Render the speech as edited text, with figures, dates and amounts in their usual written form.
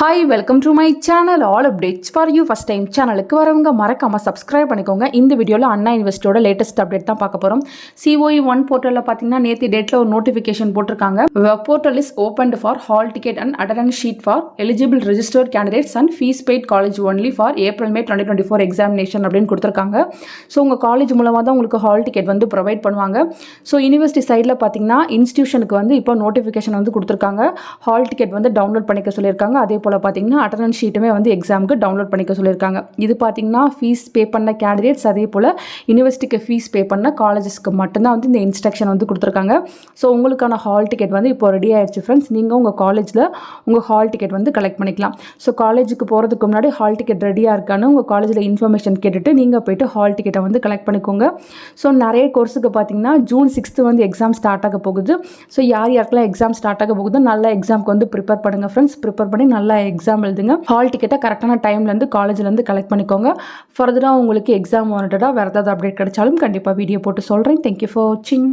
Hi welcome to my channel all updates for you. First time சேனலுக்கு வரவங்க மறக்காமல் subscribe பண்ணிக்கோங்க. இந்த வீடியோவில் அண்ணா யூனிவர்சிட்டியோட லேட்டஸ்ட் அப்டேட் தான் பார்க்க போகிறோம். COE 1 போர்ட்டலில் பார்த்தீங்கன்னா நேற்று டேட்டில் ஒரு நோட்டிஃபிகேஷன் போட்டிருக்காங்க. Web portal is opened for hall ticket and attendance sheet for eligible registered candidates and fees paid college only for April May 2024 examination அப்படின்னு கொடுத்துருக்காங்க. ஸோ உங்கள் காலேஜ் மூலமாக தான் உங்களுக்கு ஹால் டிக்கெட் வந்து ப்ரொவைட் பண்ணுவாங்க. ஸோ யூனிவர்சிட்டி சைடில் பார்த்தீங்கன்னா இன்ஸ்டியூஷனுக்கு வந்து இப்போ நோட்டிஃபிகேஷன் வந்து கொடுத்துருக்காங்க. ஹால் டிக்கெட் வந்து டவுன்லோட் பண்ணிக்க சொல்லியிருக்காங்க. அதே போல் பார்த்தீங்கன்னா அட்டண்டன்ஸ் ஷீட்டுமே வந்து எக்ஸாமுக்கு டவுன்லோட் பண்ணிக்க சொல்லியிருக்காங்க. இது பார்த்தீங்கன்னா ஃபீஸ் பே பண்ண கேண்டிடேட்ஸ் அதே போல் யூனிவர்சிட்டிக்கு ஃபீஸ் பே பண்ண காலேஜஸ்க்கு மட்டும்தான் வந்து இந்த இன்ஸ்ட்ரக்ஷன் வந்து கொடுத்துருக்காங்க. ஸோ உங்களுக்கான ஹால் டிக்கெட் வந்து இப்போ ரெடி ஆயிடுச்சு ஃப்ரெண்ட்ஸ். நீங்கள் உங்கள் காலேஜில் உங்கள் ஹால் டிக்கெட் வந்து கலெக்ட் பண்ணிக்கலாம். ஸோ காலேஜுக்கு போகிறதுக்கு முன்னாடி ஹால் டிக்கெட் ரெடியாக இருக்கான்னு உங்கள் காலேஜில் இன்ஃபர்மேஷன் கேட்டுட்டு நீங்கள் போய்ட்டு ஹால் டிக்கெட்டை வந்து கலெக்ட் பண்ணிக்கோங்க. ஸோ நிறைய கோர்ஸுக்கு பார்த்தீங்கன்னா June 6 வந்து எக்ஸாம் ஸ்டார்ட் ஆக போகுது. ஸோ யாருக்கெல்லாம் எக்ஸாம் ஸ்டார்ட் ஆக போகுதோ நல்ல எக்ஸாமுக்கு வந்து ப்ரிப்பேர் பண்ணுங்கள் ஃப்ரெண்ட்ஸ். ப்ரிப்பேர் பண்ணி நல்லா எக்ஸாம் எழுதுங்க. ஹால் டிக்கெட்டை கரெக்டான டைம்லேருந்து காலேஜ்லேருந்து கலெக்ட் பண்ணிக்கோங்க. ஃபர்தராக உங்களுக்கு எக்ஸாம் வாரண்டடாக வேறு ஏதாவது அப்டேட் கிடைச்சாலும் கண்டிப்பாக வீடியோ போட்டு சொல்கிறேன். தேங்க்யூ ஃபார் வாட்சிங்.